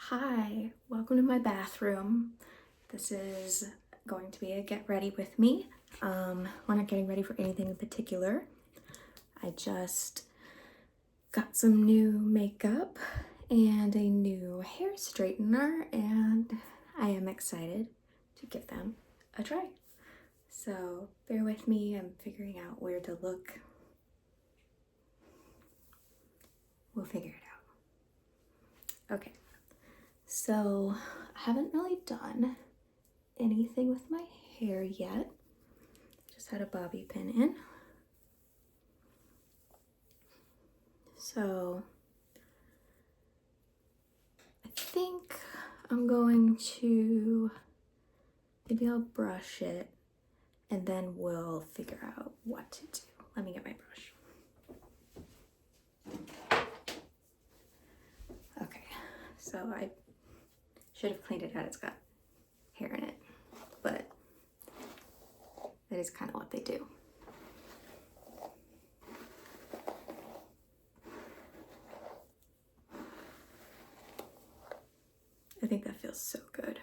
Hi, welcome to my bathroom. This is going to be a get ready with me. We're not getting ready for anything in particular. I just got some new makeup and a new hair straightener, and I am excited to give them a try. So bear with me, I'm figuring out where to look. We'll figure it out. Okay. So I haven't really done anything with my hair yet. Just had a bobby pin in. So I think I'm going to, maybe I'll brush it and then we'll figure out what to do. Let me get my brush. Okay, so I should have cleaned it out. It's got hair in it, but that is kind of what they do. I think that feels so good.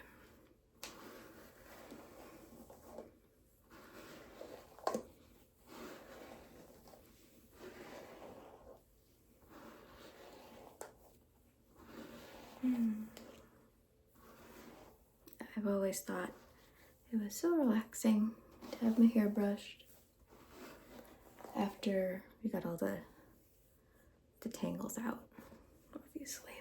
I've always thought it was so relaxing to have my hair brushed after we got all the tangles out, obviously.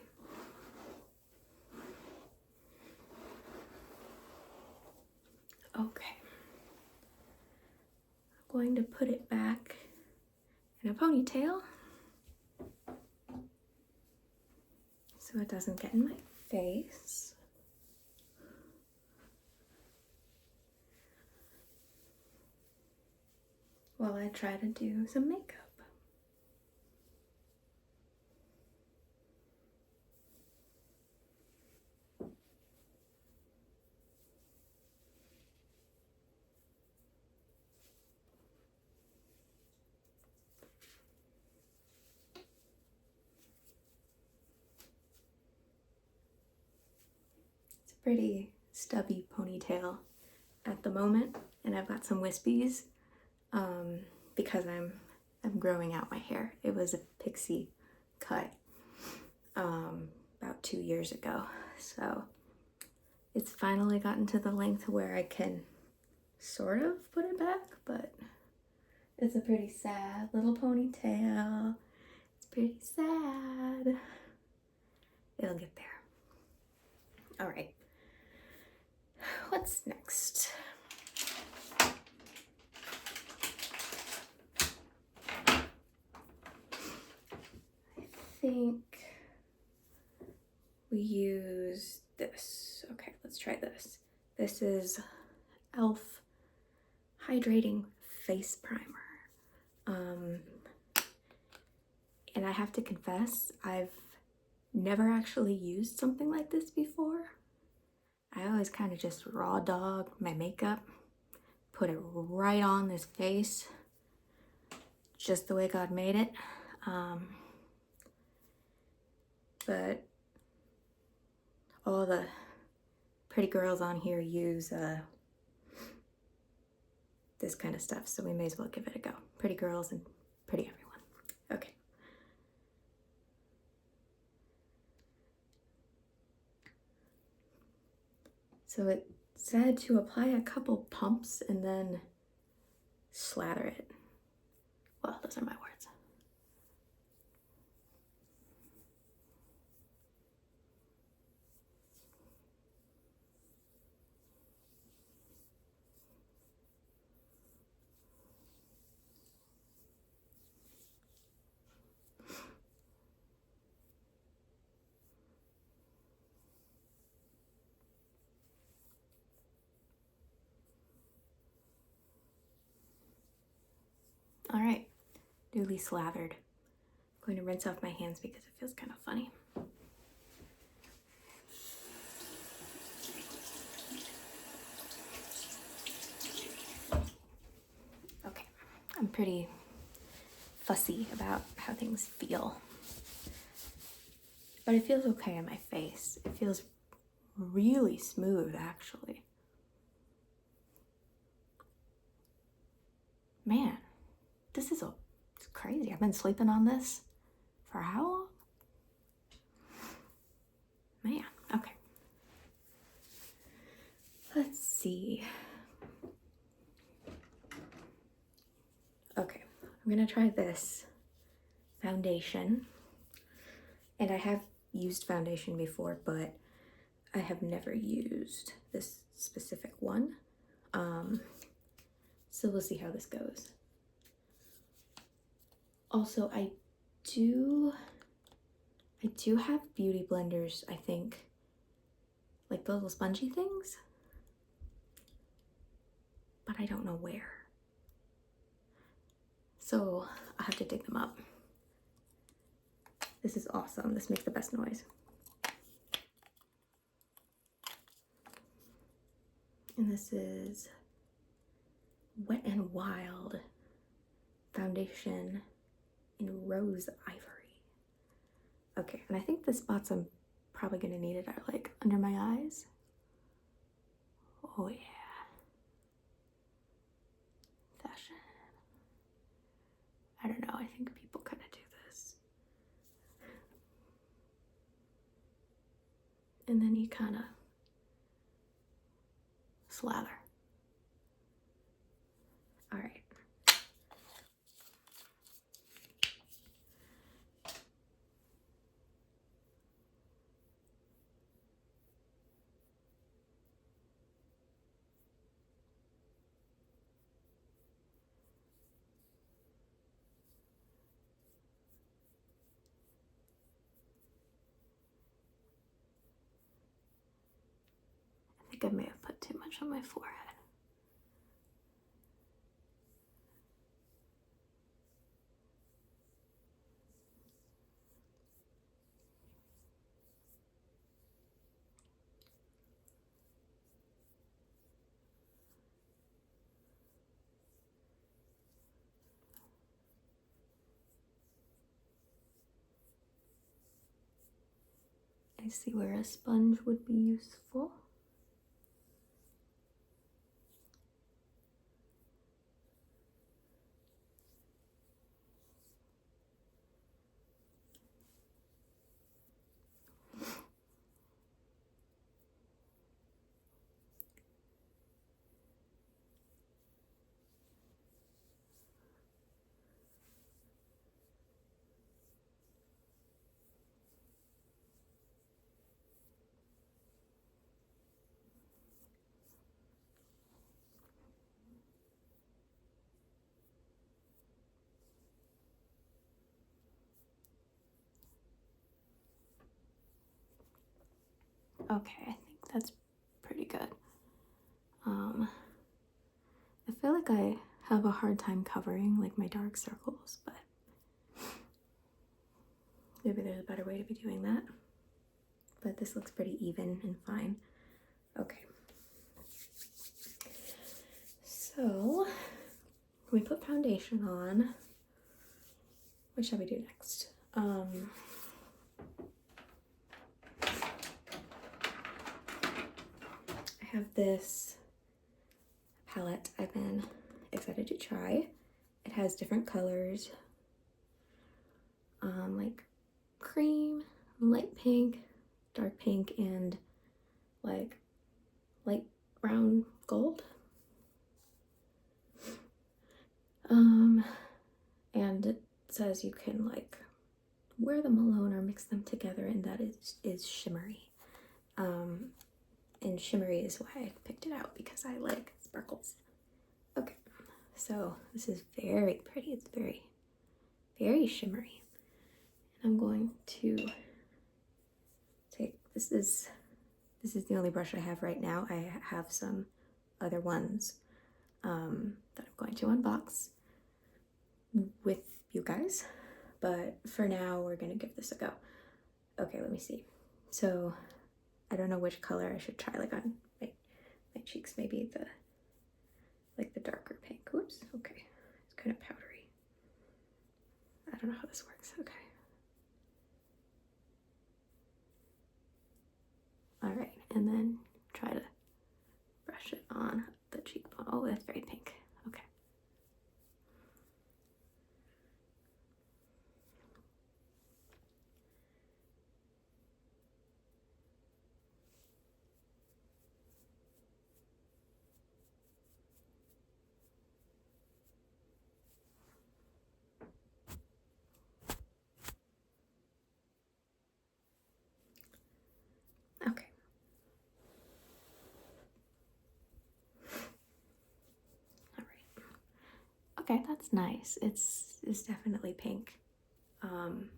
Okay. I'm going to put it back in a ponytail so it doesn't get in my face. While I try to do some makeup. It's a pretty stubby ponytail at the moment, and I've got some wispies because I'm growing out my hair. It was a pixie cut about 2 years ago, so it's finally gotten to the length where I can sort of put it back, but it's a pretty sad little ponytail. It's pretty sad. It'll get there. All right. What's next? I think we use this. Okay, let's try this. This is e.l.f. Hydrating Face Primer. And I have to confess, I've never actually used something like this before. I always kind of just raw dog my makeup, put it right on this face, just the way God made it. But all the pretty girls on here use this kind of stuff, so we may as well give it a go. Pretty girls and pretty everyone. Okay. So it said to apply a couple pumps and then slather it. Well, those are my words. All right, duly slathered. I'm going to rinse off my hands because it feels kind of funny. Okay, I'm pretty fussy about how things feel. but it feels okay on my face. It feels really smooth, actually. Man, this is it's crazy. I've been sleeping on this for how long? Man, okay. Let's see. Okay, I'm gonna try this foundation. And I have used foundation before, but I have never used this specific one. So we'll see how this goes. Also, I do have beauty blenders, I think, like the little spongy things, but I don't know where. So I'll have to dig them up. This is awesome. This makes the best noise. And this is Wet n Wild foundation in Rose Ivory. Okay, and I think the spots I'm probably gonna need it are like under my eyes. Oh yeah. Fashion. I don't know, I think people kind of do this. And then you kind of slather. All right. I think I may have put too much on my forehead. I see where a sponge would be useful. Okay, I think that's pretty good. I feel like I have a hard time covering like my dark circles, but maybe there's a better way to be doing that. But this looks pretty even and fine. Okay. So we put foundation on. What shall we do next? I have this palette I've been excited to try. It has different colors, like cream, light pink, dark pink, and like light brown gold. And it says you can like wear them alone or mix them together, and that is shimmery. And shimmery is why I picked it out, because I like sparkles. Okay, so this is very pretty. It's very, very shimmery. And I'm going to take, this is the only brush I have right now. I have some other ones that I'm going to unbox with you guys, but for now we're gonna give this a go. Okay, let me see. So I don't know which color I should try, like on my cheeks, maybe the darker pink. Oops, okay, it's kind of powdery. I don't know how this works. Okay, Okay, that's nice. It's definitely pink. And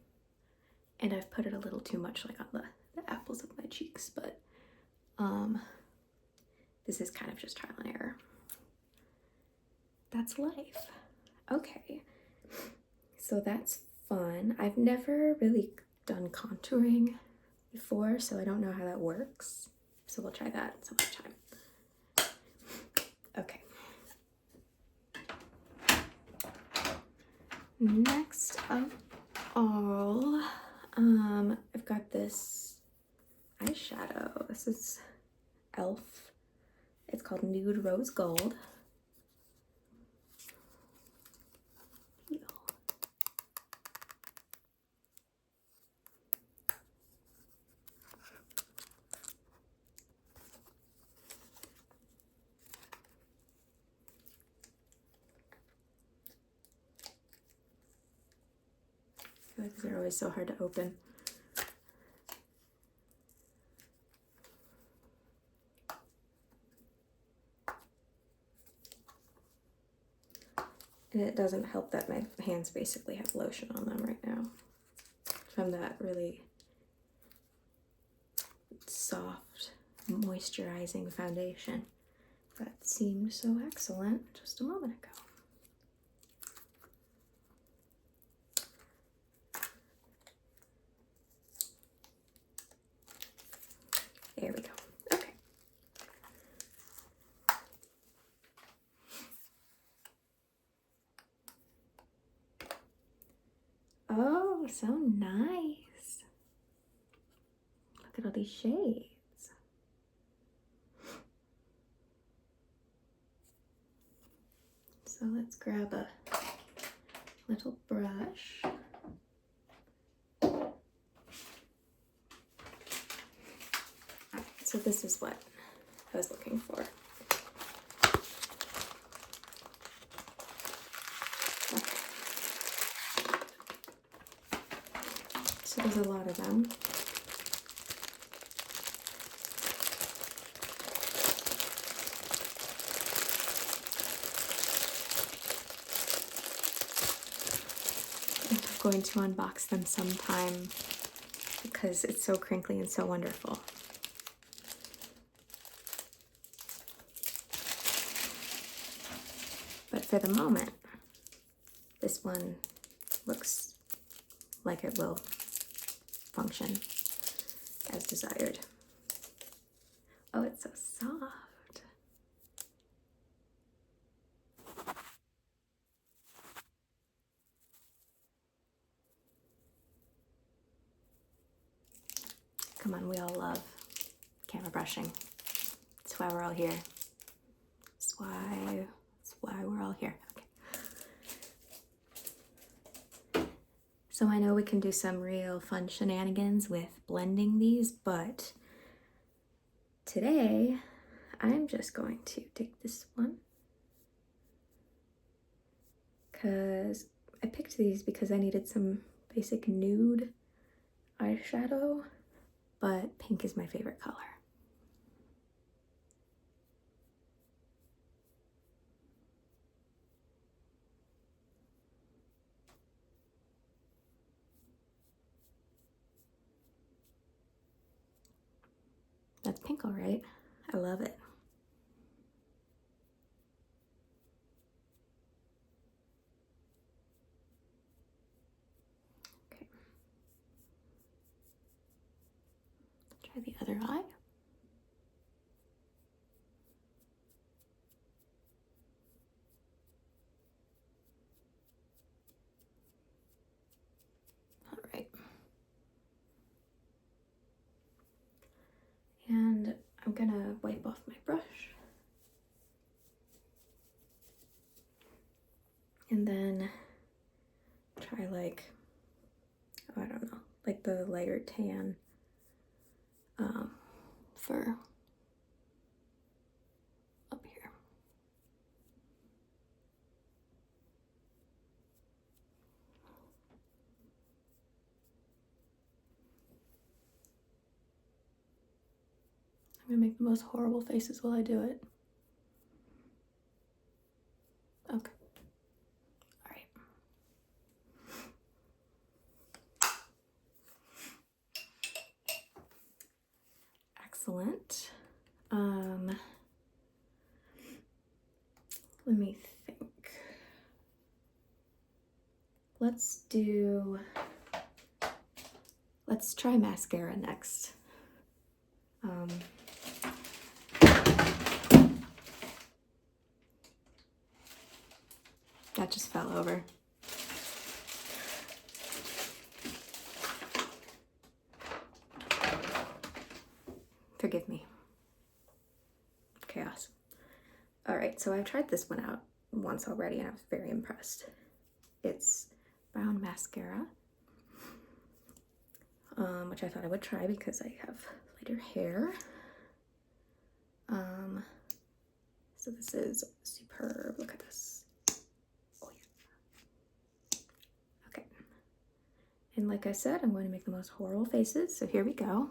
I've put it a little too much like on the apples of my cheeks, but this is kind of just trial and error. That's life. Okay, so that's fun. I've never really done contouring before, so I don't know how that works. So we'll try that some other time. Okay. Next of all, I've got this eyeshadow. This is e.l.f. It's called Nude Rose Gold. I feel like these are always so hard to open. And it doesn't help that my hands basically have lotion on them right now from that really soft, moisturizing foundation that seemed so excellent just a moment ago. There we go. Okay. Oh, so nice. Look at all these shades. So let's grab a little brush. So this is what I was looking for. Okay. So there's a lot of them. I'm going to unbox them sometime because it's so crinkly and so wonderful. But for the moment, this one looks like it will function as desired. Oh, it's so soft. Come on, we all love camera brushing. That's why we're all here. That's why we're all here. Okay. So I know we can do some real fun shenanigans with blending these, but today I'm just going to take this one because I picked these because I needed some basic nude eyeshadow, but pink is my favorite color. That's pink, all right. I love it. Okay. Try the other eye. All right. And I'm gonna wipe off my brush. And then try like, oh, I don't know, like the lighter tan for up here. I'm gonna make the most horrible faces while I do it. Okay. Excellent. Let me think. Let's try mascara next. That just fell over. Forgive me. Chaos. All right, so I've tried this one out once already and I was very impressed. It's brown mascara, which I thought I would try because I have lighter hair. So this is superb. Look at this. Oh yeah. Okay. And like I said, I'm going to make the most horrible faces. So here we go.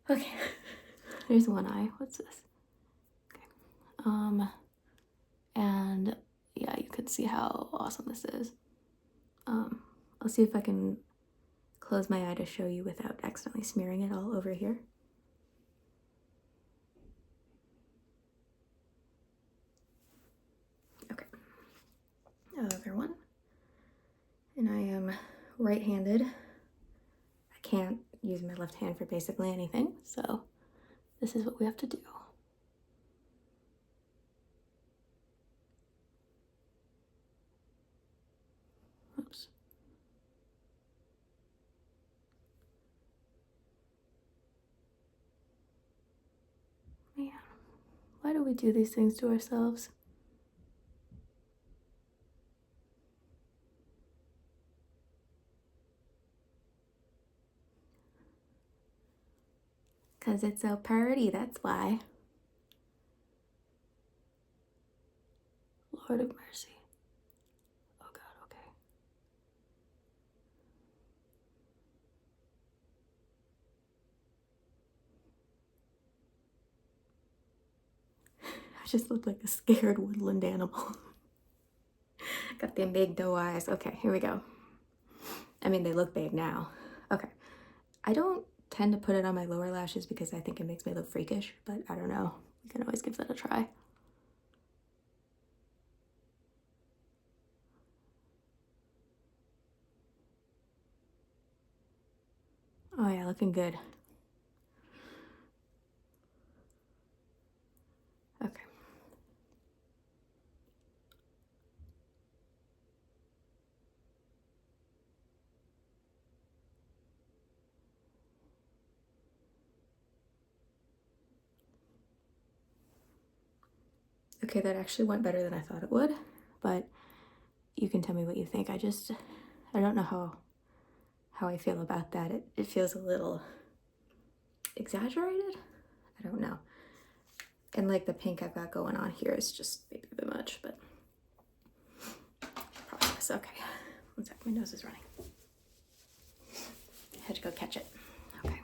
Okay, there's one eye. What's this? Okay. And yeah, you can see how awesome this is. I'll see if I can close my eye to show you without accidentally smearing it all over here. Okay. Other one. And I am right-handed. I can't use my left hand for basically anything, so this is what we have to do. Oops. Man, why do we do these things to ourselves? Because it's so pretty, that's why. Lord of mercy. Oh God, okay. I just look like a scared woodland animal. Got them big doe eyes. Okay, here we go. I mean, they look big now. Okay. I don't tend to put it on my lower lashes because I think it makes me look freakish, but I don't know. We can always give that a try. Oh yeah, looking good. Okay. Okay, that actually went better than I thought it would, but you can tell me what you think. I don't know how I feel about that. It feels a little exaggerated. I don't know. And like the pink I've got going on here is just maybe a bit much, but process. Okay, one sec, my nose is running. I had to go catch it. Okay.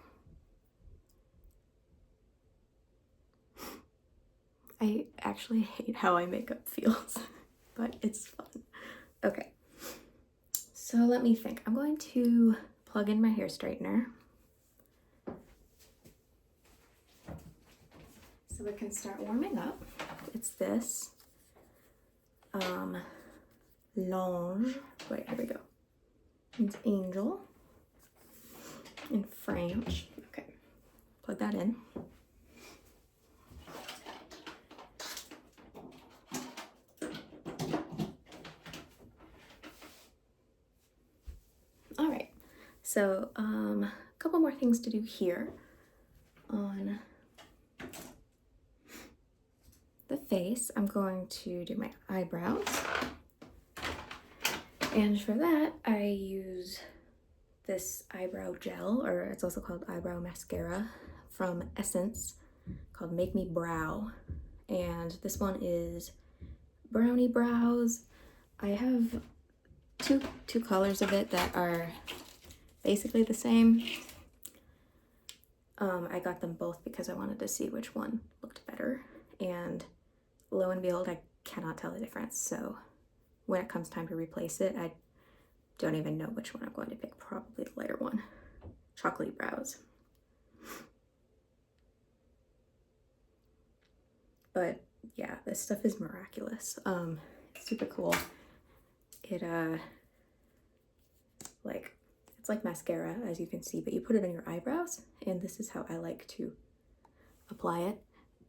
I actually hate how eye makeup feels, but it's fun. Okay, so let me think. I'm going to plug in my hair straightener so it can start warming up. It's this Lange. Wait, here we go. It's angel in French. Okay, plug that in. All right, so a couple more things to do here on the face. I'm going to do my eyebrows, and for that I use this eyebrow gel, or it's also called eyebrow mascara from Essence, called Make Me Brow. and this one is Brownie Brows. I have two colors of it that are basically the same. I got them both because I wanted to see which one looked better, and lo and behold, I cannot tell the difference. So when it comes time to replace it, I don't even know which one I'm going to pick. Probably the lighter one. Chocolatey Brows. But yeah, this stuff is miraculous. It's super cool. It it's like mascara, as you can see, but you put it on your eyebrows, and this is how I like to apply it.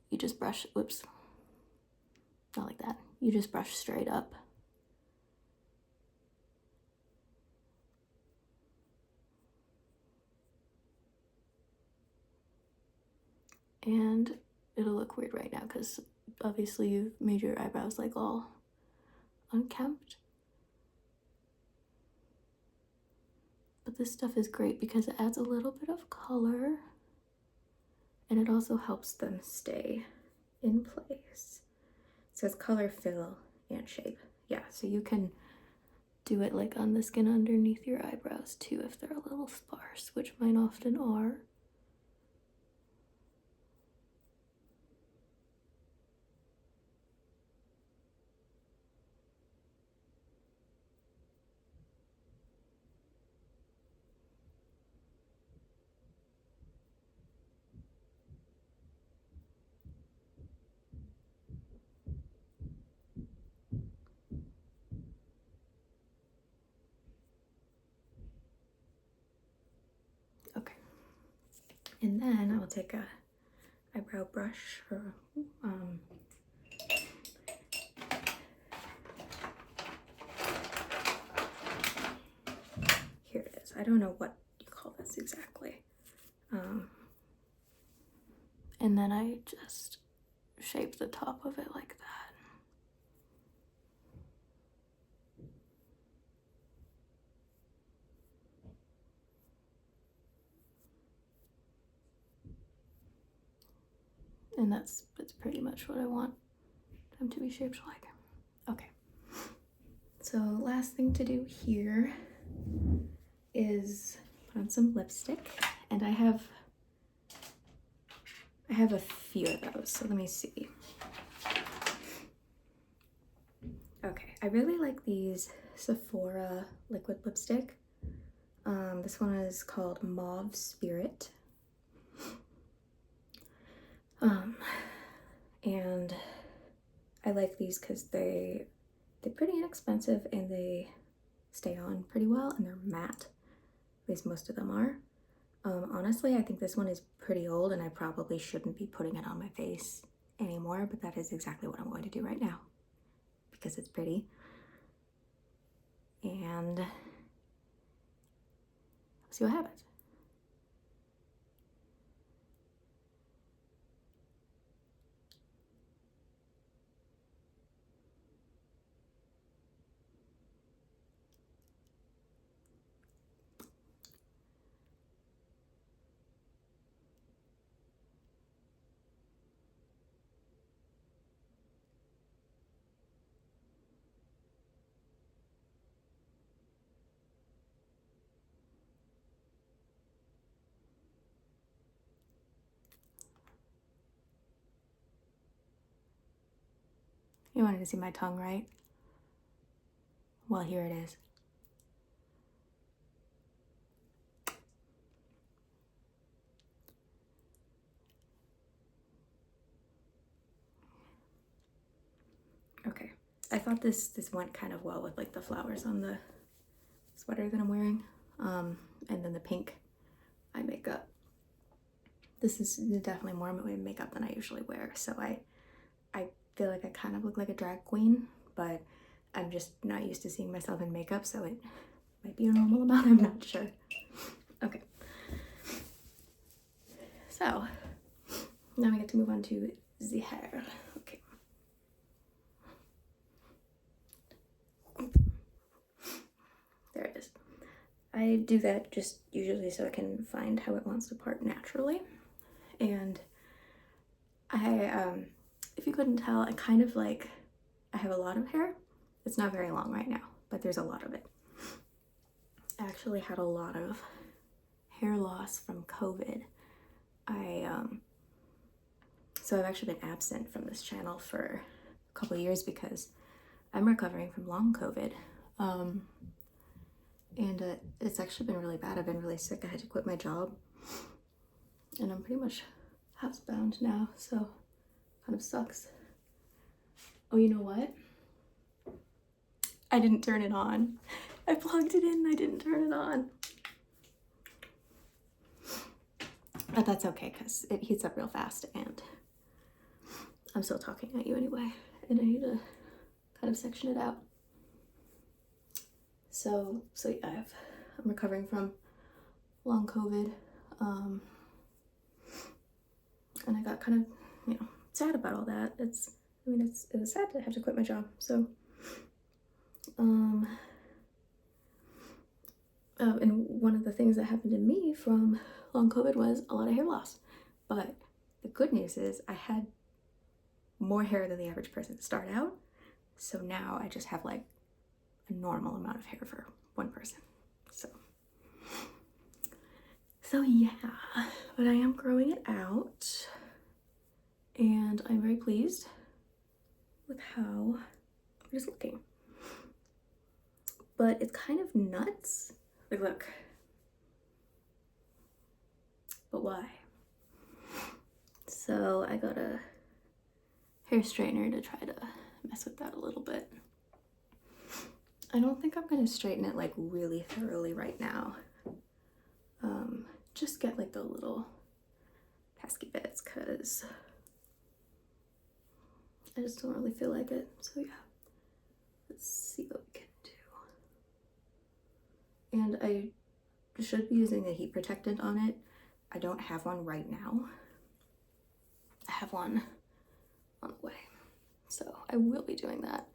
You just brush, whoops, not like that. You just brush straight up. And it'll look weird right now because obviously you've made your eyebrows like all unkempt. But this stuff is great because it adds a little bit of color, and it also helps them stay in place. It says color, fill, and shape. Yeah, so you can do it like on the skin underneath your eyebrows too if they're a little sparse, which mine often are. Okay, and then I'll take a eyebrow brush or here it is. I don't know what you call this exactly. And then I just shape the top of it like that. And that's pretty much what I want them to be shaped like. Okay. So last thing to do here is put on some lipstick, and I have a few of those, so let me see. Okay, I really like these Sephora liquid lipstick. This one is called Mauve Spirit. And I like these because they're pretty inexpensive and they stay on pretty well, and they're matte. At least most of them are. Honestly, I think this one is pretty old and I probably shouldn't be putting it on my face anymore, but that is exactly what I'm going to do right now because it's pretty. And see what happens. You wanted to see my tongue, right? Well, here it is. Okay, I thought this went kind of well with like the flowers on the sweater that I'm wearing, and then the pink eye makeup. This is definitely more makeup than I usually wear, so I feel like I kind of look like a drag queen, but I'm just not used to seeing myself in makeup, so it might be a normal amount, I'm not sure. Okay, so now we get to move on to the hair. Okay. There it is. I do that just usually so I can find how it wants to part naturally. And I if you couldn't tell, I kind of like, I have a lot of hair. It's not very long right now, but there's a lot of it. I actually had a lot of hair loss from COVID. So I've actually been absent from this channel for a couple of years because I'm recovering from long COVID. And it's actually been really bad. I've been really sick. I had to quit my job. And I'm pretty much housebound now, so kind of sucks. Oh, you know what? I didn't turn it on. I plugged it in and I didn't turn it on. But that's okay because it heats up real fast and I'm still talking at you anyway. And I need to kind of section it out. So yeah, I'm recovering from long COVID. And I got kind of, sad about all that. It was sad to have to quit my job. So, and one of the things that happened to me from long COVID was a lot of hair loss. But the good news is I had more hair than the average person to start out. So now I just have like a normal amount of hair for one person. So yeah, but I am growing it out and I'm very pleased with how it is looking. But it's kind of nuts. Like, look. But why? So I got a hair straightener to try to mess with that a little bit. I don't think I'm gonna straighten it like really thoroughly right now. Just get like the little pesky bits because I just don't really feel like it. So yeah, let's see what we can do. And I should be using a heat protectant on it. I don't have one right now. I have one on the way. So I will be doing that.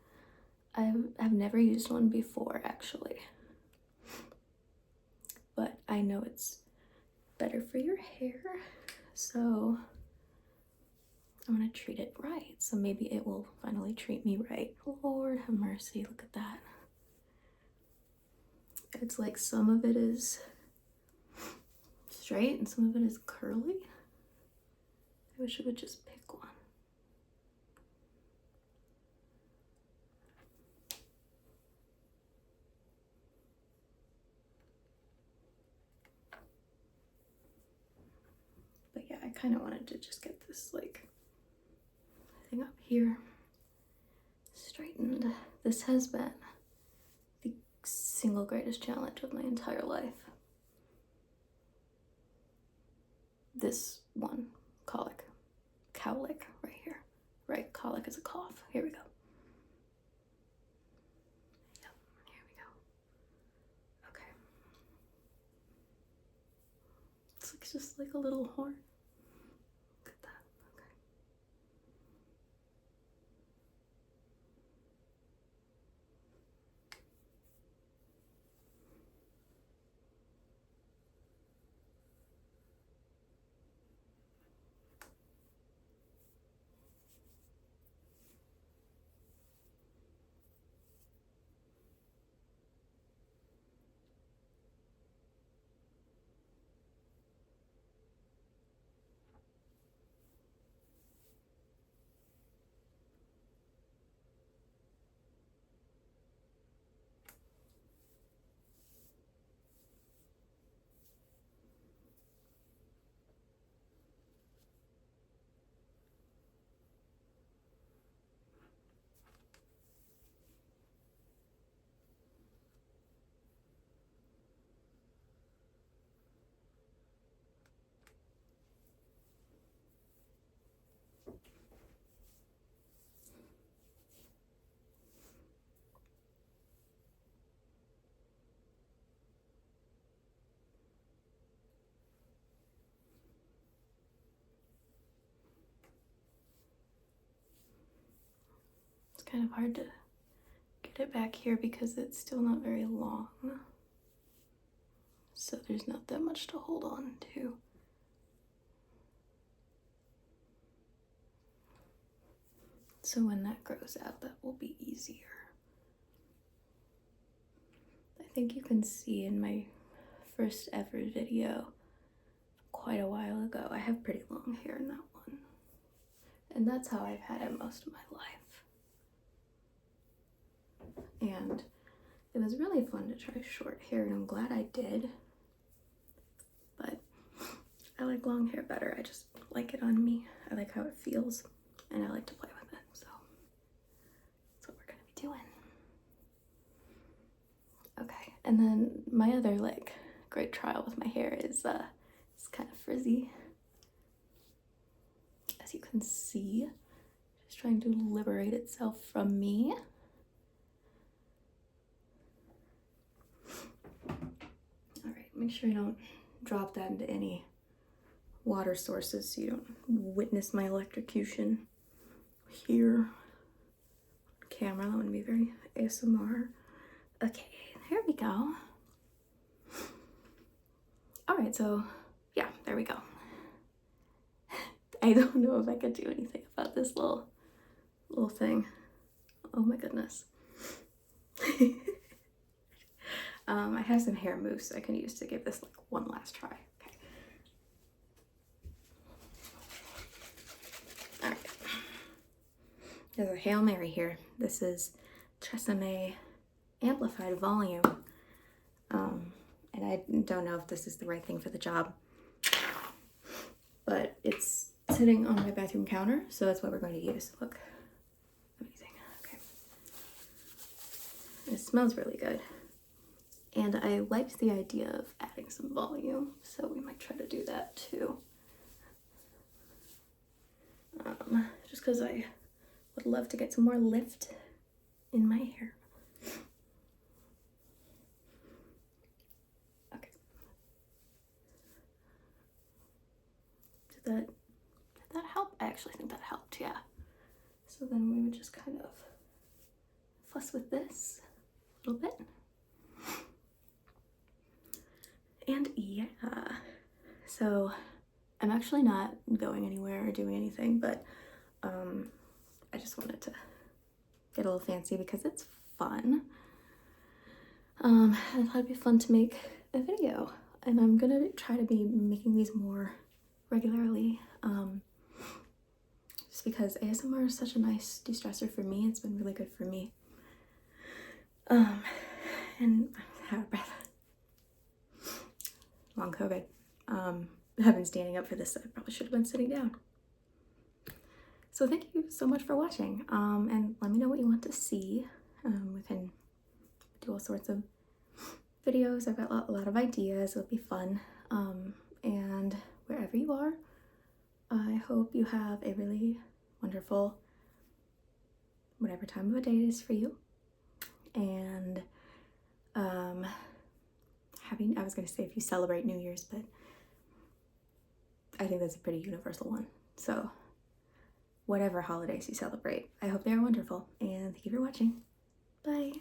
I've never used one before actually. But I know it's better for your hair. So I'm gonna treat it right. So maybe it will finally treat me right. Lord have mercy, look at that. It's like some of it is straight and some of it is curly. I wish I would just pick one. But yeah, I kind of wanted to just get this like thing up here straightened. This has been the single greatest challenge of my entire life. This one, cowlick right here. Right, cowlick is a cough. Here we go. Yep, here we go. Okay. It's like just like a little horn. Look at that. Okay. Kind of hard to get it back here because it's still not very long. So there's not that much to hold on to. So when that grows out, that will be easier. I think you can see in my first ever video quite a while ago, I have pretty long hair in that one. And that's how I've had it most of my life. And it was really fun to try short hair, and I'm glad I did. But I like long hair better. I just like it on me. I like how it feels, and I like to play with it. So that's what we're gonna be doing. Okay, and then my other like great trial with my hair is it's kind of frizzy. As you can see, just trying to liberate itself from me. All right, make sure you don't drop that into any water sources so you don't witness my electrocution here on camera. That wouldn't be very ASMR. Okay, here we go. All right, so yeah, there we go. I don't know if I could do anything about this little thing. Oh my goodness. I have some hair mousse I can use to give this like one last try. Okay. All right. There's a Hail Mary here. This is Tresemme Amplified Volume. And I don't know if this is the right thing for the job, but it's sitting on my bathroom counter, so that's what we're going to use. Look, amazing. Okay. It smells really good. And I liked the idea of adding some volume, so we might try to do that too. Just because I would love to get some more lift in my hair. Okay. Did that help? I actually think that helped, yeah. So then we would just kind of fuss with this a little bit. And yeah, so I'm actually not going anywhere or doing anything, but I just wanted to get a little fancy because it's fun. I thought it'd be fun to make a video, and I'm gonna try to be making these more regularly, just because ASMR is such a nice de-stressor for me. It's been really good for me. And I have a breath. Long COVID. I've been standing up for this, so I probably should have been sitting down. So thank you so much for watching, and let me know what you want to see. We can do all sorts of videos. I've got a lot of ideas. It'll be fun. And wherever you are, I hope you have a really wonderful whatever time of the day it is for you. And I was going to say if you celebrate New Year's, but I think that's a pretty universal one. So whatever holidays you celebrate, I hope they are wonderful, and thank you for watching. Bye.